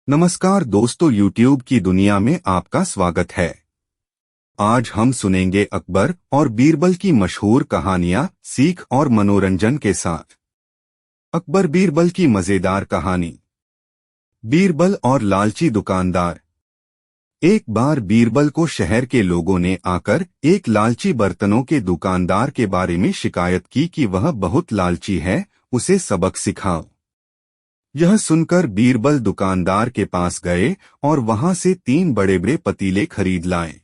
नमस्कार दोस्तों, YouTube की दुनिया में आपका स्वागत है। आज हम सुनेंगे अकबर और बीरबल की मशहूर कहानियां सीख और मनोरंजन के साथ। अकबर बीरबल की मजेदार कहानी। बीरबल और लालची दुकानदार। एक बार बीरबल को शहर के लोगों ने आकर एक लालची बर्तनों के दुकानदार के बारे में शिकायत की कि वह बहुत लालची है, उसे सबक सिखाओ। यह सुनकर बीरबल दुकानदार के पास गए और वहां से 3 बड़े बड़े पतीले खरीद लाए।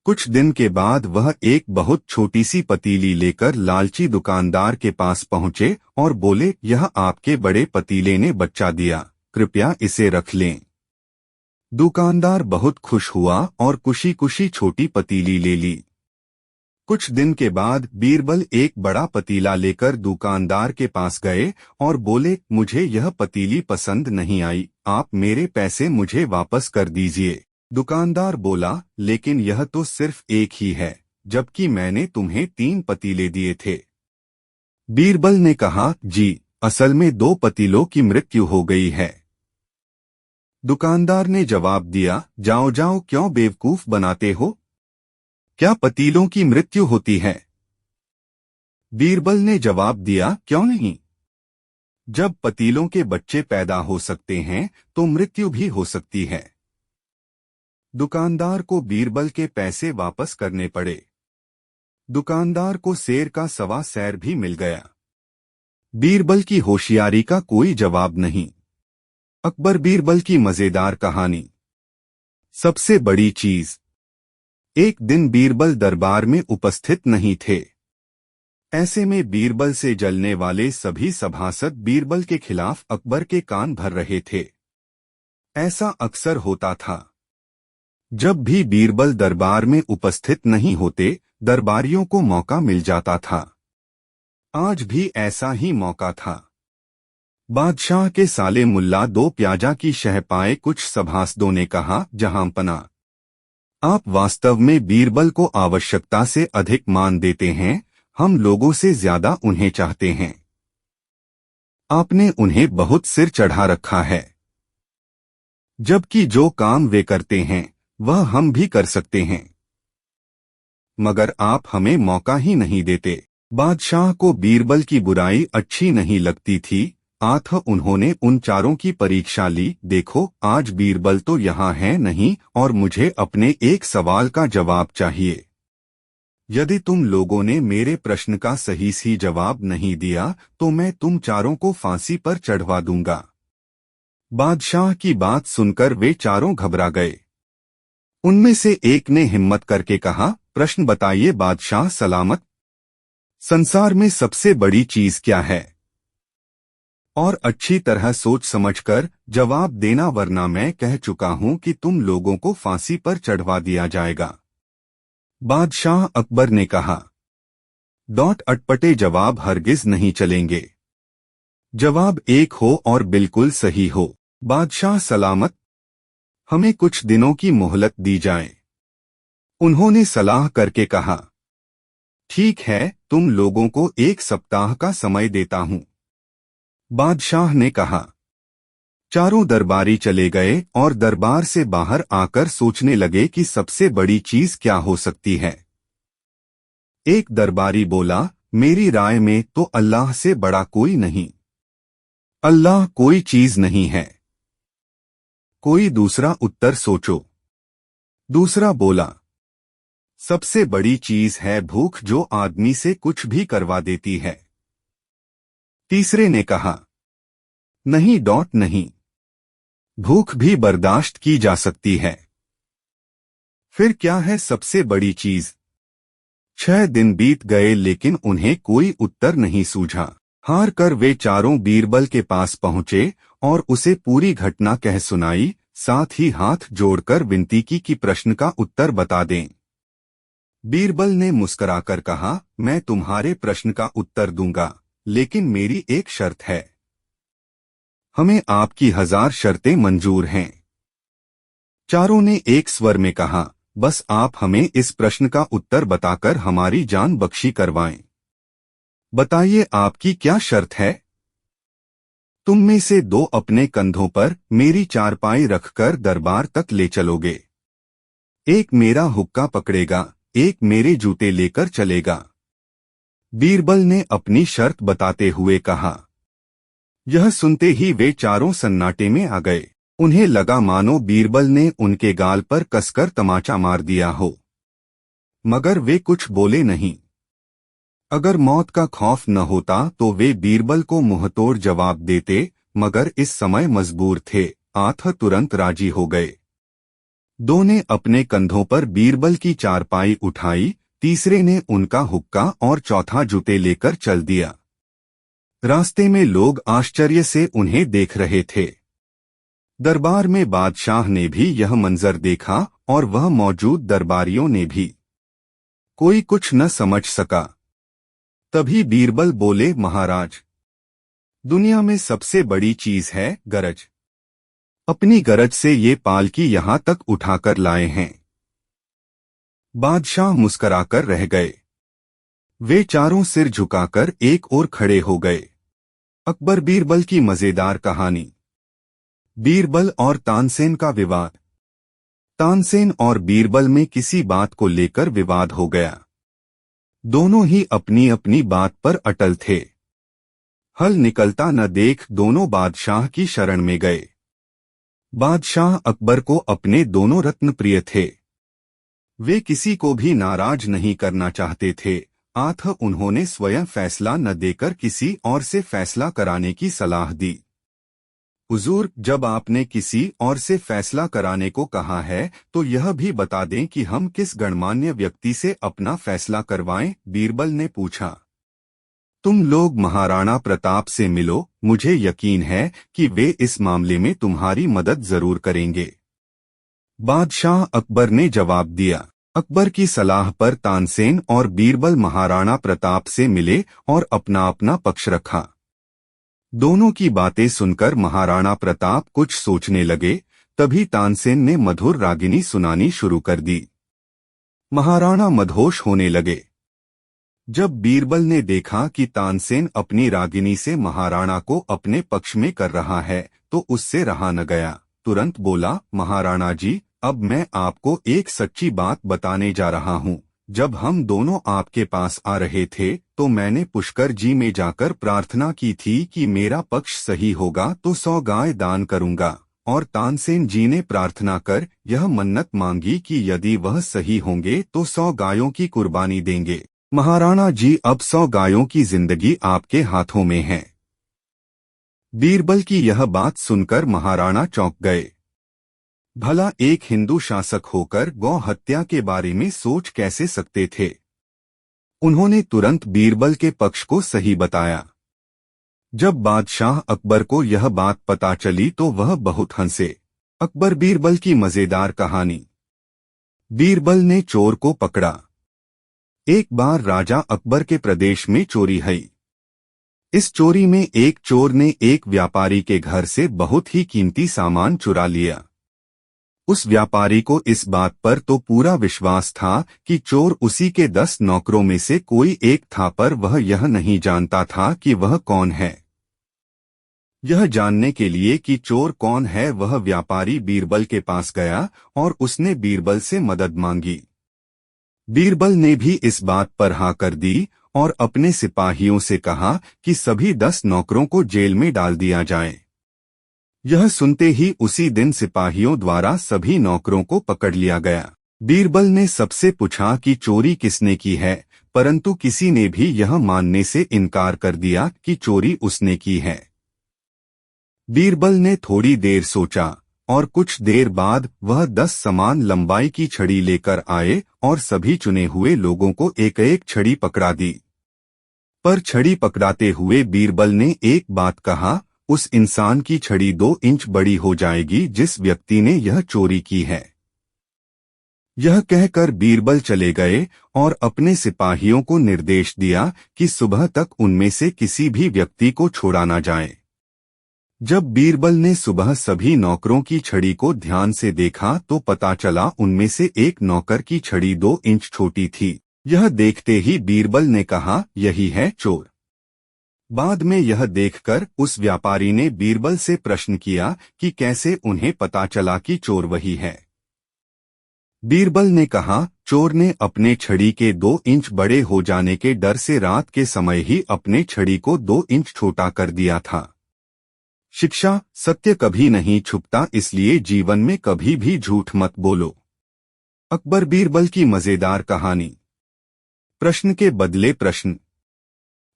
कुछ दिन के बाद वह एक बहुत छोटी सी पतीली लेकर लालची दुकानदार के पास पहुंचे और बोले, यह आपके बड़े पतीले ने बच्चा दिया, कृपया इसे रख लें। दुकानदार बहुत खुश हुआ और खुशी खुशी छोटी पतीली ले ली। कुछ दिन के बाद बीरबल एक बड़ा पतीला लेकर दुकानदार के पास गए और बोले, मुझे यह पतीली पसंद नहीं आई, आप मेरे पैसे मुझे वापस कर दीजिए। दुकानदार बोला, लेकिन यह तो सिर्फ एक ही है, जबकि मैंने तुम्हें 3 पतीले दिए थे। बीरबल ने कहा, जी, असल में 2 पतीलों की मृत्यु हो गई है। दुकानदार ने जवाब दिया, जाओ जाओ, क्यों बेवकूफ बनाते हो? क्या पतीलों की मृत्यु होती है? बीरबल ने जवाब दिया, क्यों नहीं? जब पतीलों के बच्चे पैदा हो सकते हैं तो मृत्यु भी हो सकती है। दुकानदार को बीरबल के पैसे वापस करने पड़े। दुकानदार को शेर का सवा सैर भी मिल गया। बीरबल की होशियारी का कोई जवाब नहीं। अकबर बीरबल की मजेदार कहानी। सबसे बड़ी चीज। एक दिन बीरबल दरबार में उपस्थित नहीं थे। ऐसे में बीरबल से जलने वाले सभी सभासद बीरबल के खिलाफ अकबर के कान भर रहे थे। ऐसा अक्सर होता था। जब भी बीरबल दरबार में उपस्थित नहीं होते, दरबारियों को मौका मिल जाता था। आज भी ऐसा ही मौका था। बादशाह के साले मुल्ला 2 प्याजा की शह पाए कुछ सभासदों ने कहा, जहांपना, आप वास्तव में बीरबल को आवश्यकता से अधिक मान देते हैं, हम लोगों से ज्यादा उन्हें चाहते हैं। आपने उन्हें बहुत सिर चढ़ा रखा है, जबकि जो काम वे करते हैं वह हम भी कर सकते हैं, मगर आप हमें मौका ही नहीं देते। बादशाह को बीरबल की बुराई अच्छी नहीं लगती थी। उन्होंने उन चारों की परीक्षा ली। देखो, आज बीरबल तो यहाँ है नहीं और मुझे अपने एक सवाल का जवाब चाहिए। यदि तुम लोगों ने मेरे प्रश्न का सही जवाब नहीं दिया तो मैं तुम चारों को फांसी पर चढ़वा दूंगा। बादशाह की बात सुनकर वे चारों घबरा गए। उनमें से एक ने हिम्मत करके कहा, प्रश्न बताइए बादशाह सलामत। संसार में सबसे बड़ी चीज क्या है? और अच्छी तरह सोच समझकर जवाब देना, वरना मैं कह चुका हूं कि तुम लोगों को फांसी पर चढ़वा दिया जाएगा। बादशाह अकबर ने कहा, अटपटे जवाब हरगिज नहीं चलेंगे। जवाब एक हो और बिल्कुल सही हो। बादशाह सलामत, हमें कुछ दिनों की मोहलत दी जाए। उन्होंने सलाह करके कहा, ठीक है, तुम लोगों को 1 सप्ताह का समय देता हूं। बादशाह ने कहा। चारों दरबारी चले गए और दरबार से बाहर आकर सोचने लगे कि सबसे बड़ी चीज क्या हो सकती है। एक दरबारी बोला, मेरी राय में तो अल्लाह से बड़ा कोई नहीं। अल्लाह कोई चीज नहीं है। कोई दूसरा उत्तर सोचो। दूसरा बोला, सबसे बड़ी चीज है भूख, जो आदमी से कुछ भी करवा देती है। तीसरे ने कहा, नहीं, भूख भी बर्दाश्त की जा सकती है। फिर क्या है सबसे बड़ी चीज? 6 दिन बीत गए लेकिन उन्हें कोई उत्तर नहीं सूझा। हार कर वे चारों बीरबल के पास पहुंचे और उसे पूरी घटना कह सुनाई, साथ ही हाथ जोड़कर विनती की कि प्रश्न का उत्तर बता दें। बीरबल ने मुस्कुराकर कहा, मैं तुम्हारे प्रश्न का उत्तर दूंगा, लेकिन मेरी एक शर्त है। हमें आपकी 1000 शर्तें मंजूर हैं। चारों ने एक स्वर में कहा, बस आप हमें इस प्रश्न का उत्तर बताकर हमारी जान बख्शी करवाएं। बताइए, आपकी क्या शर्त है? तुम में से दो अपने कंधों पर मेरी चारपाई रखकर दरबार तक ले चलोगे। एक मेरा हुक्का पकड़ेगा, एक मेरे जूते लेकर चलेगा। बीरबल ने अपनी शर्त बताते हुए कहा। यह सुनते ही वे चारों सन्नाटे में आ गए। उन्हें लगा मानो बीरबल ने उनके गाल पर कसकर तमाचा मार दिया हो, मगर वे कुछ बोले नहीं। अगर मौत का खौफ न होता तो वे बीरबल को मुंहतोड़ जवाब देते, मगर इस समय मजबूर थे। आठ तुरंत राजी हो गए। दो ने अपने कंधों पर बीरबल की चारपाई उठाई, तीसरे ने उनका हुक्का और चौथा जूते लेकर चल दिया। रास्ते में लोग आश्चर्य से उन्हें देख रहे थे। दरबार में बादशाह ने भी यह मंजर देखा और वह मौजूद दरबारियों ने भी। कोई कुछ न समझ सका। तभी बीरबल बोले, महाराज, दुनिया में सबसे बड़ी चीज है गरज। अपनी गरज से ये पालकी यहां तक उठाकर लाए हैं। बादशाह मुस्कराकर रह गए। वे चारों सिर झुकाकर एक ओर खड़े हो गए। अकबर बीरबल की मजेदार कहानी। बीरबल और तानसेन का विवाद। तानसेन और बीरबल में किसी बात को लेकर विवाद हो गया। दोनों ही अपनी अपनी बात पर अटल थे। हल निकलता न देख दोनों बादशाह की शरण में गए। बादशाह अकबर को अपने दोनों रत्न प्रिय थे। वे किसी को भी नाराज नहीं करना चाहते थे। उन्होंने स्वयं फैसला न देकर किसी और से फैसला कराने की सलाह दी। हुजूर, जब आपने किसी और से फैसला कराने को कहा है तो यह भी बता दें कि हम किस गणमान्य व्यक्ति से अपना फैसला करवाएं। बीरबल ने पूछा। तुम लोग महाराणा प्रताप से मिलो, मुझे यकीन है कि वे इस मामले में तुम्हारी मदद जरूर करेंगे। बादशाह अकबर ने जवाब दिया। अकबर की सलाह पर तानसेन और बीरबल महाराणा प्रताप से मिले और अपना अपना पक्ष रखा। दोनों की बातें सुनकर महाराणा प्रताप कुछ सोचने लगे। तभी तानसेन ने मधुर रागिनी सुनानी शुरू कर दी। महाराणा मदहोश होने लगे। जब बीरबल ने देखा कि तानसेन अपनी रागिनी से महाराणा को अपने पक्ष में कर रहा है तो उससे रहा न गया। तुरंत बोला, महाराणा जी, अब मैं आपको एक सच्ची बात बताने जा रहा हूँ। जब हम दोनों आपके पास आ रहे थे तो मैंने पुष्कर जी में जाकर प्रार्थना की थी कि मेरा पक्ष सही होगा तो 100 गाय दान करूंगा, और तानसेन जी ने प्रार्थना कर यह मन्नत मांगी कि यदि वह सही होंगे तो 100 गायों की कुर्बानी देंगे। महाराणा जी, अब 100 गायों की जिंदगी आपके हाथों में है। बीरबल की यह बात सुनकर महाराणा चौंक गए। भला एक हिंदू शासक होकर गौ हत्या के बारे में सोच कैसे सकते थे। उन्होंने तुरंत बीरबल के पक्ष को सही बताया। जब बादशाह अकबर को यह बात पता चली तो वह बहुत हंसे। अकबर बीरबल की मजेदार कहानी। बीरबल ने चोर को पकड़ा। एक बार राजा अकबर के प्रदेश में चोरी हुई। इस चोरी में एक चोर ने एक व्यापारी के घर से बहुत ही कीमती सामान चुरा लिया। उस व्यापारी को इस बात पर तो पूरा विश्वास था कि चोर उसी के 10 नौकरों में से कोई एक था, पर वह यह नहीं जानता था कि वह कौन है। यह जानने के लिए कि चोर कौन है वह व्यापारी बीरबल के पास गया और उसने बीरबल से मदद मांगी। बीरबल ने भी इस बात पर हाँ कर दी और अपने सिपाहियों से कहा कि सभी 10 नौकरों को जेल में डाल दिया जाए। यह सुनते ही उसी दिन सिपाहियों द्वारा सभी नौकरों को पकड़ लिया गया। बीरबल ने सबसे पूछा कि चोरी किसने की है, परंतु किसी ने भी यह मानने से इनकार कर दिया कि चोरी उसने की है। बीरबल ने थोड़ी देर सोचा और कुछ देर बाद वह 10 समान लंबाई की छड़ी लेकर आए और सभी चुने हुए लोगों को एक एक छड़ी पकड़ा दी। पर छड़ी पकड़ाते हुए बीरबल ने एक बात कहा, उस इंसान की छड़ी 2 इंच बड़ी हो जाएगी जिस व्यक्ति ने यह चोरी की है। यह कहकर बीरबल चले गए और अपने सिपाहियों को निर्देश दिया कि सुबह तक उनमें से किसी भी व्यक्ति को छोड़ा न जाए। जब बीरबल ने सुबह सभी नौकरों की छड़ी को ध्यान से देखा तो पता चला उनमें से एक नौकर की छड़ी 2 इंच छोटी थी। यह देखते ही बीरबल ने कहा, यही है चोर। बाद में यह देखकर उस व्यापारी ने बीरबल से प्रश्न किया कि कैसे उन्हें पता चला कि चोर वही है। बीरबल ने कहा, चोर ने अपने छड़ी के 2 इंच बड़े हो जाने के डर से रात के समय ही अपने छड़ी को 2 इंच छोटा कर दिया था। शिक्षा, सत्य कभी नहीं छुपता, इसलिए जीवन में कभी भी झूठ मत बोलो। अकबर बीरबल की मजेदार कहानी। प्रश्न के बदले प्रश्न।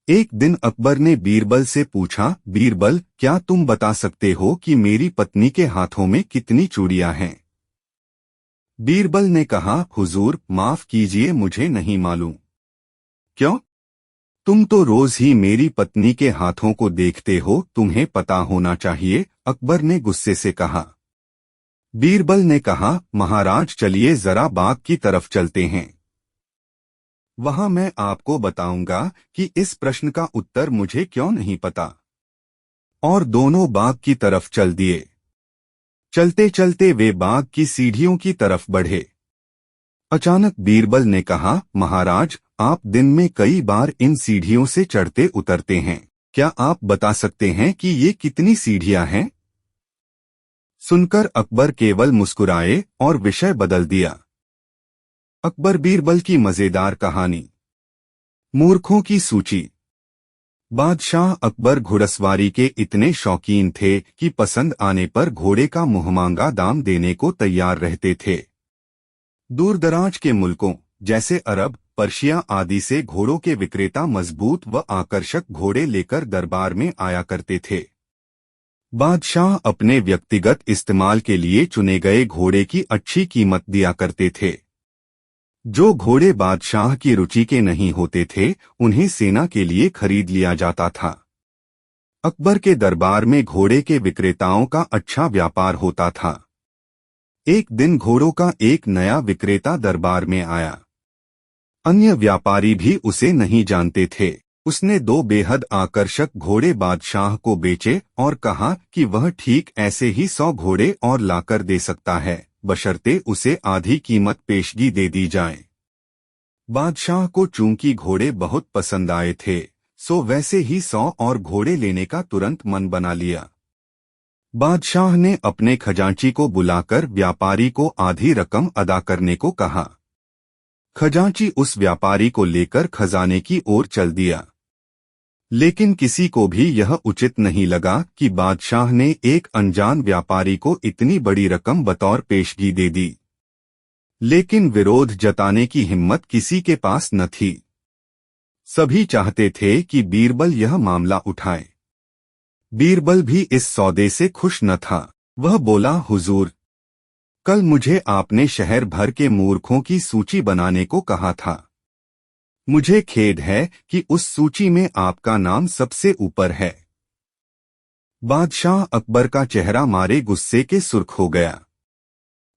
एक दिन अकबर ने बीरबल से पूछा, बीरबल, क्या तुम बता सकते हो कि मेरी पत्नी के हाथों में कितनी चूड़ियां हैं? बीरबल ने कहा, हुजूर, माफ कीजिए, मुझे नहीं मालूम। क्यों? तुम तो रोज ही मेरी पत्नी के हाथों को देखते हो, तुम्हें पता होना चाहिए, अकबर ने गुस्से से कहा। बीरबल ने कहा, महाराज, चलिए जरा बाग की तरफ चलते हैं। वहां मैं आपको बताऊंगा कि इस प्रश्न का उत्तर मुझे क्यों नहीं पता। और दोनों बाग की तरफ चल दिए। चलते चलते वे बाग की सीढ़ियों की तरफ बढ़े। अचानक बीरबल ने कहा, महाराज, आप दिन में कई बार इन सीढ़ियों से चढ़ते उतरते हैं, क्या आप बता सकते हैं कि ये कितनी सीढ़ियां हैं? सुनकर अकबर केवल मुस्कुराए और विषय बदल दिया। अकबर बीरबल की मजेदार कहानी। मूर्खों की सूची। बादशाह अकबर घुड़सवारी के इतने शौकीन थे कि पसंद आने पर घोड़े का मुहमांगा दाम देने को तैयार रहते थे। दूरदराज के मुल्कों जैसे अरब, पर्शिया आदि से घोड़ों के विक्रेता मजबूत व आकर्षक घोड़े लेकर दरबार में आया करते थे। बादशाह अपने व्यक्तिगत इस्तेमाल के लिए चुने गए घोड़े की अच्छी कीमत दिया करते थे। जो घोड़े बादशाह की रुचि के नहीं होते थे, उन्हें सेना के लिए खरीद लिया जाता था। अकबर के दरबार में घोड़े के विक्रेताओं का अच्छा व्यापार होता था। एक दिन घोड़ों का एक नया विक्रेता दरबार में आया। अन्य व्यापारी भी उसे नहीं जानते थे। उसने 2 बेहद आकर्षक घोड़े बादशाह को बेचे और कहा कि वह ठीक ऐसे ही 100 घोड़े और लाकर दे सकता है, बशर्ते उसे आधी कीमत पेशगी दे दी जाए। बादशाह को चूंकि घोड़े बहुत पसंद आए थे, सो वैसे ही 100 और घोड़े लेने का तुरंत मन बना लिया। बादशाह ने अपने खजांची को बुलाकर व्यापारी को आधी रकम अदा करने को कहा। खजांची उस व्यापारी को लेकर खजाने की ओर चल दिया। लेकिन किसी को भी यह उचित नहीं लगा कि बादशाह ने एक अनजान व्यापारी को इतनी बड़ी रकम बतौर पेशगी दे दी। लेकिन विरोध जताने की हिम्मत किसी के पास न थी। सभी चाहते थे कि बीरबल यह मामला उठाए। बीरबल भी इस सौदे से खुश न था। वह बोला, हुजूर, कल मुझे आपने शहर भर के मूर्खों की सूची बनाने को कहा था। मुझे खेद है कि उस सूची में आपका नाम सबसे ऊपर है। बादशाह अकबर का चेहरा मारे गुस्से के सुर्ख हो गया।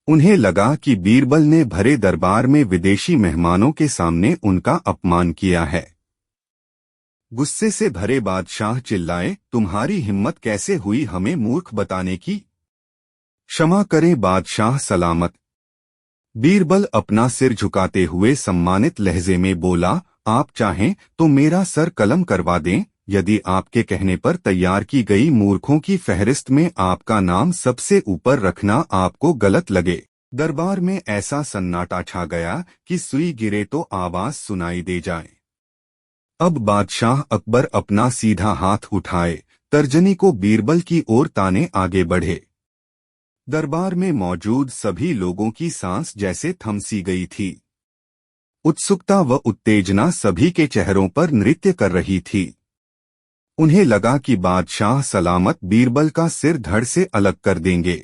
उन्हें लगा कि बीरबल ने भरे दरबार में विदेशी मेहमानों के सामने उनका अपमान किया है। गुस्से से भरे बादशाह चिल्लाए, तुम्हारी हिम्मत कैसे हुई हमें मूर्ख बताने की? क्षमा करें बादशाह सलामत। बीरबल अपना सिर झुकाते हुए सम्मानित लहजे में बोला, आप चाहें तो मेरा सर कलम करवा दें, यदि आपके कहने पर तैयार की गई मूर्खों की फहरिस्त में आपका नाम सबसे ऊपर रखना आपको गलत लगे। दरबार में ऐसा सन्नाटा छा गया कि सुई गिरे तो आवाज सुनाई दे जाए। अब बादशाह अकबर अपना सीधा हाथ उठाए, तर्जनी को बीरबल की ओर ताने आगे बढ़े। दरबार में मौजूद सभी लोगों की सांस जैसे थम सी गई थी। उत्सुकता व उत्तेजना सभी के चेहरों पर नृत्य कर रही थी। उन्हें लगा कि बादशाह सलामत बीरबल का सिर धड़ से अलग कर देंगे।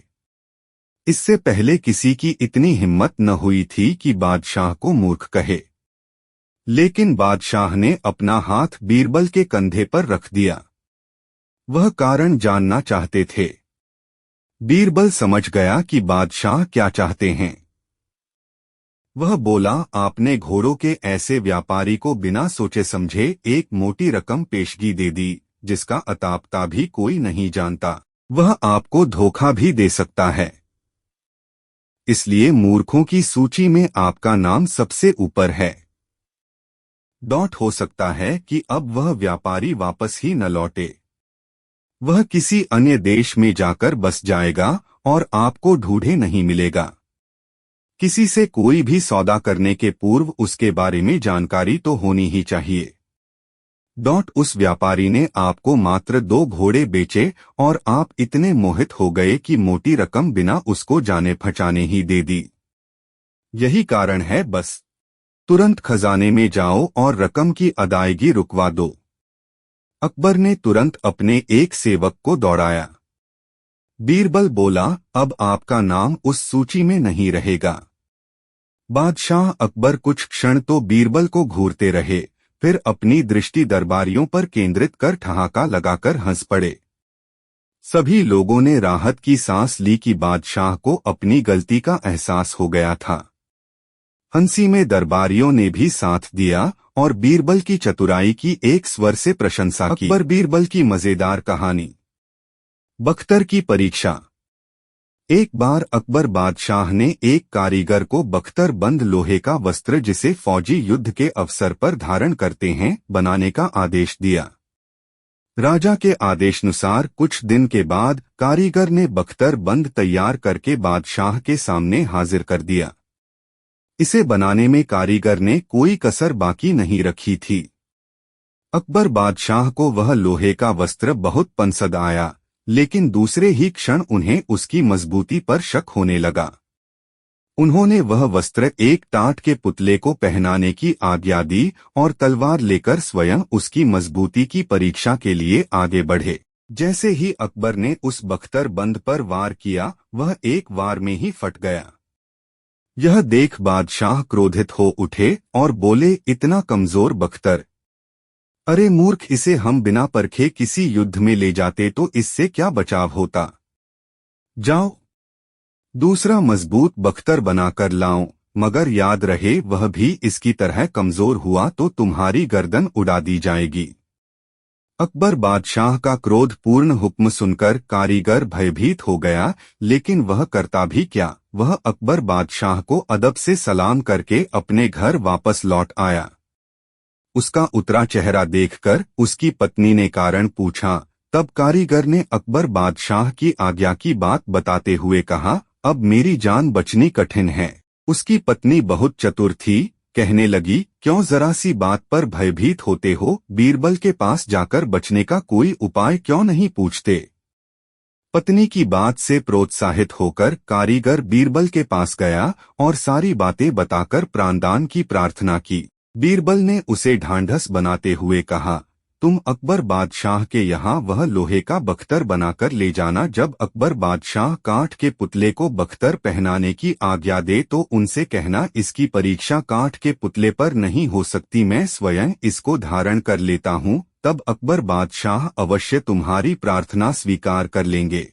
इससे पहले किसी की इतनी हिम्मत न हुई थी कि बादशाह को मूर्ख कहे। लेकिन बादशाह ने अपना हाथ बीरबल के कंधे पर रख दिया। वह कारण जानना चाहते थे। बीरबल समझ गया कि बादशाह क्या चाहते हैं। वह बोला, आपने घोड़ों के ऐसे व्यापारी को बिना सोचे समझे एक मोटी रकम पेशगी दे दी, जिसका अतापता भी कोई नहीं जानता। वह आपको धोखा भी दे सकता है। इसलिए मूर्खों की सूची में आपका नाम सबसे ऊपर है। हो सकता है कि अब वह व्यापारी वापस ही न लौटे। वह किसी अन्य देश में जाकर बस जाएगा और आपको ढूंढे नहीं मिलेगा। किसी से कोई भी सौदा करने के पूर्व उसके बारे में जानकारी तो होनी ही चाहिए। उस व्यापारी ने आपको मात्र 2 घोड़े बेचे और आप इतने मोहित हो गए कि मोटी रकम बिना उसको जाने पहचाने ही दे दी। यही कारण है, बस तुरंत खजाने में जाओ और रकम की अदायगी रुकवा दो। अकबर ने तुरंत अपने एक सेवक को दौड़ाया। बीरबल बोला, अब आपका नाम उस सूची में नहीं रहेगा। बादशाह अकबर कुछ क्षण तो बीरबल को घूरते रहे, फिर अपनी दृष्टि दरबारियों पर केंद्रित कर ठहाका लगाकर हंस पड़े। सभी लोगों ने राहत की सांस ली कि बादशाह को अपनी गलती का एहसास हो गया था। हंसी में दरबारियों ने भी साथ दिया और बीरबल की चतुराई की एक स्वर से प्रशंसा की। अकबर बीरबल की मजेदार कहानी। बख्तर की परीक्षा। एक बार अकबर बादशाह ने एक कारीगर को बख्तर बंद लोहे का वस्त्र, जिसे फौजी युद्ध के अवसर पर धारण करते हैं, बनाने का आदेश दिया। राजा के आदेशानुसार कुछ दिन के बाद कारीगर ने बख्तर बंद तैयार करके बादशाह के सामने हाजिर कर दिया। इसे बनाने में कारीगर ने कोई कसर बाकी नहीं रखी थी। अकबर बादशाह को वह लोहे का वस्त्र बहुत पसंद आया, लेकिन दूसरे ही क्षण उन्हें उसकी मजबूती पर शक होने लगा। उन्होंने वह वस्त्र एक टाट के पुतले को पहनाने की आज्ञा दी और तलवार लेकर स्वयं उसकी मजबूती की परीक्षा के लिए आगे बढ़े। जैसे ही अकबर ने उस बख्तर बंद पर वार किया, वह एक वार में ही फट गया। यह देख बादशाह क्रोधित हो उठे और बोले, इतना कमजोर बख्तर! अरे मूर्ख, इसे हम बिना परखे किसी युद्ध में ले जाते तो इससे क्या बचाव होता। जाओ, दूसरा मजबूत बख्तर बनाकर लाओ, मगर याद रहे वह भी इसकी तरह कमजोर हुआ तो तुम्हारी गर्दन उड़ा दी जाएगी। अकबर बादशाह का क्रोध पूर्ण हुक्म सुनकर कारीगर भयभीत हो गया, लेकिन वह करता भी क्या। वह अकबर बादशाह को अदब से सलाम करके अपने घर वापस लौट आया। उसका उतरा चेहरा देखकर उसकी पत्नी ने कारण पूछा। तब कारीगर ने अकबर बादशाह की आज्ञा की बात बताते हुए कहा, अब मेरी जान बचनी कठिन है। उसकी पत्नी बहुत चतुर थी, कहने लगी, क्यों जरा सी बात पर भयभीत होते हो, बीरबल के पास जाकर बचने का कोई उपाय क्यों नहीं पूछते। पत्नी की बात से प्रोत्साहित होकर कारीगर बीरबल के पास गया और सारी बातें बताकर प्राणदान की प्रार्थना की। बीरबल ने उसे ढांढस बनाते हुए कहा, तुम अकबर बादशाह के यहाँ वह लोहे का बख्तर बनाकर ले जाना। जब अकबर बादशाह काठ के पुतले को बख्तर पहनाने की आज्ञा दे तो उनसे कहना, इसकी परीक्षा काठ के पुतले पर नहीं हो सकती, मैं स्वयं इसको धारण कर लेता हूँ। तब अकबर बादशाह अवश्य तुम्हारी प्रार्थना स्वीकार कर लेंगे।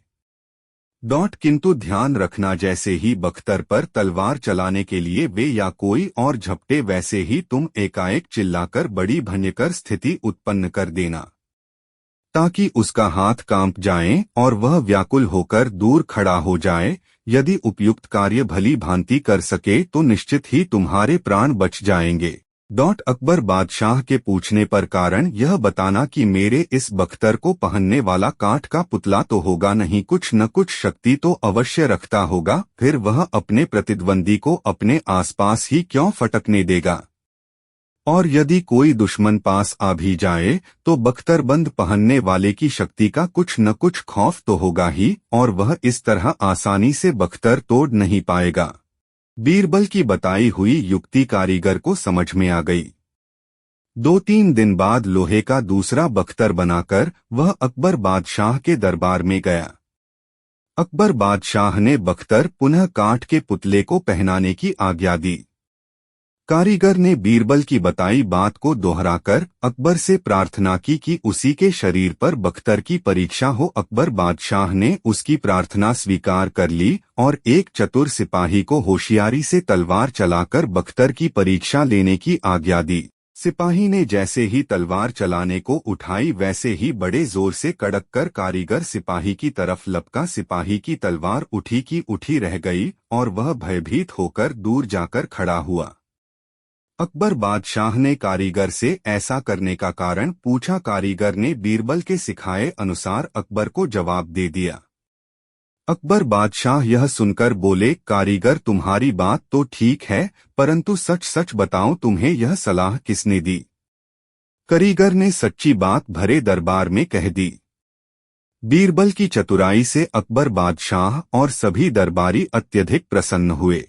किंतु ध्यान रखना, जैसे ही बख्तर पर तलवार चलाने के लिए वे या कोई और झपटे, वैसे ही तुम एकाएक चिल्लाकर बड़ी भयंकर स्थिति उत्पन्न कर देना, ताकि उसका हाथ कांप जाए और वह व्याकुल होकर दूर खड़ा हो जाए। यदि उपयुक्त कार्य भली भांति कर सके तो निश्चित ही तुम्हारे प्राण बच जाएंगे। अकबर बादशाह के पूछने पर कारण यह बताना कि मेरे इस बख्तर को पहनने वाला काठ का पुतला तो होगा नहीं, कुछ न कुछ शक्ति तो अवश्य रखता होगा, फिर वह अपने प्रतिद्वंदी को अपने आसपास ही क्यों फटकने देगा। और यदि कोई दुश्मन पास आ भी जाए तो बख्तरबंद पहनने वाले की शक्ति का कुछ न कुछ खौफ तो होगा ही, और वह इस तरह आसानी से बख्तर तोड़ नहीं पाएगा। बीरबल की बताई हुई युक्ति कारीगर को समझ में आ गई। 2-3 दिन बाद लोहे का दूसरा बख्तर बनाकर वह अकबर बादशाह के दरबार में गया। अकबर बादशाह ने बख्तर पुनः काठ के पुतले को पहनाने की आज्ञा दी। कारीगर ने बीरबल की बताई बात को दोहराकर अकबर से प्रार्थना की कि उसी के शरीर पर बख्तर की परीक्षा हो। अकबर बादशाह ने उसकी प्रार्थना स्वीकार कर ली और एक चतुर सिपाही को होशियारी से तलवार चलाकर बख्तर की परीक्षा लेने की आज्ञा दी। सिपाही ने जैसे ही तलवार चलाने को उठाई, वैसे ही बड़े जोर से कड़क कर कारीगर सिपाही की तरफ लपका। सिपाही की तलवार उठी की उठी रह गई और वह भयभीत होकर दूर जाकर खड़ा हुआ। अकबर बादशाह ने कारीगर से ऐसा करने का कारण पूछा। कारीगर ने बीरबल के सिखाए अनुसार अकबर को जवाब दे दिया। अकबर बादशाह यह सुनकर बोले, कारीगर तुम्हारी बात तो ठीक है, परंतु सच सच बताओ तुम्हें यह सलाह किसने दी? कारीगर ने सच्ची बात भरे दरबार में कह दी। बीरबल की चतुराई से अकबर बादशाह और सभी दरबारी अत्यधिक प्रसन्न हुए।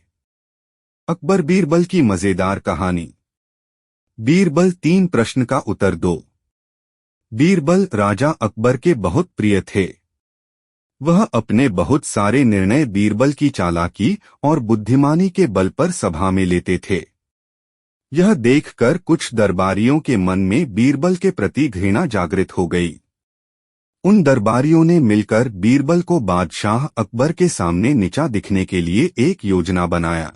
अकबर बीरबल की मजेदार कहानी। बीरबल 3 प्रश्न का उत्तर दो। बीरबल राजा अकबर के बहुत प्रिय थे। वह अपने बहुत सारे निर्णय बीरबल की चालाकी और बुद्धिमानी के बल पर सभा में लेते थे। यह देखकर कुछ दरबारियों के मन में बीरबल के प्रति घृणा जागृत हो गई। उन दरबारियों ने मिलकर बीरबल को बादशाह अकबर के सामने नीचा दिखने के लिए एक योजना बनाया।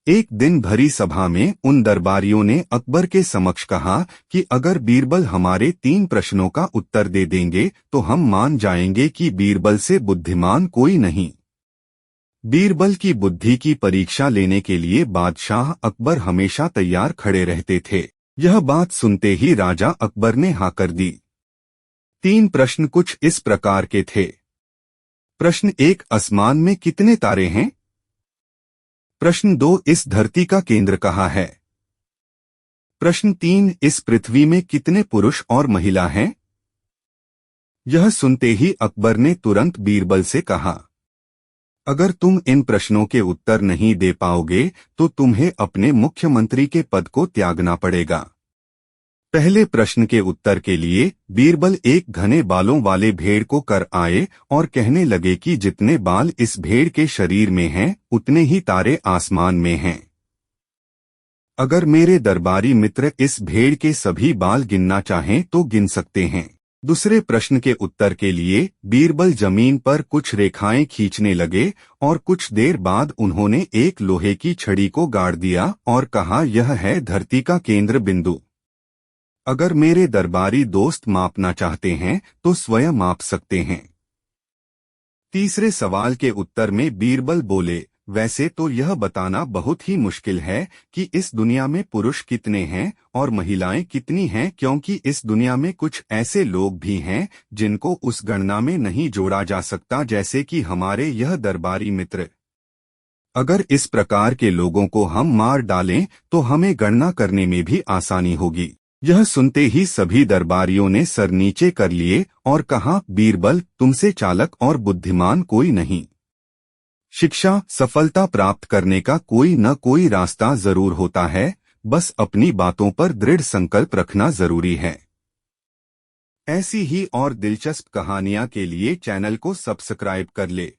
एक दिन भरी सभा में उन दरबारियों ने अकबर के समक्ष कहा कि अगर बीरबल हमारे 3 प्रश्नों का उत्तर दे देंगे तो हम मान जाएंगे कि बीरबल से बुद्धिमान कोई नहीं। बीरबल की बुद्धि की परीक्षा लेने के लिए बादशाह अकबर हमेशा तैयार खड़े रहते थे। यह बात सुनते ही राजा अकबर ने हाँ कर दी। 3 प्रश्न कुछ इस प्रकार के थे। प्रश्न 1, आसमान में कितने तारे हैं? प्रश्न 2, इस धरती का केंद्र कहाँ है? प्रश्न 3, इस पृथ्वी में कितने पुरुष और महिला हैं? यह सुनते ही अकबर ने तुरंत बीरबल से कहा, अगर तुम इन प्रश्नों के उत्तर नहीं दे पाओगे तो तुम्हें अपने मुख्यमंत्री के पद को त्यागना पड़ेगा। पहले प्रश्न के उत्तर के लिए बीरबल एक घने बालों वाले भेड़ को कर आए और कहने लगे कि जितने बाल इस भेड़ के शरीर में हैं, उतने ही तारे आसमान में हैं। अगर मेरे दरबारी मित्र इस भेड़ के सभी बाल गिनना चाहें तो गिन सकते हैं। दूसरे प्रश्न के उत्तर के लिए बीरबल जमीन पर कुछ रेखाएं खींचने लगे और कुछ देर बाद उन्होंने एक लोहे की छड़ी को गाड़ दिया और कहा, यह है धरती का केंद्र बिंदु। अगर मेरे दरबारी दोस्त मापना चाहते हैं तो स्वयं माप सकते हैं। तीसरे सवाल के उत्तर में बीरबल बोले, वैसे तो यह बताना बहुत ही मुश्किल है कि इस दुनिया में पुरुष कितने हैं और महिलाएं कितनी हैं, क्योंकि इस दुनिया में कुछ ऐसे लोग भी हैं जिनको उस गणना में नहीं जोड़ा जा सकता, जैसे कि हमारे यह दरबारी मित्र। अगर इस प्रकार के लोगों को हम मार डालें तो हमें गणना करने में भी आसानी होगी। यह सुनते ही सभी दरबारियों ने सर नीचे कर लिए और कहा, बीरबल तुमसे चालक और बुद्धिमान कोई नहीं। शिक्षा, सफलता प्राप्त करने का कोई न कोई रास्ता जरूर होता है, बस अपनी बातों पर दृढ़ संकल्प रखना जरूरी है। ऐसी ही और दिलचस्प कहानियां के लिए चैनल को सब्सक्राइब कर ले।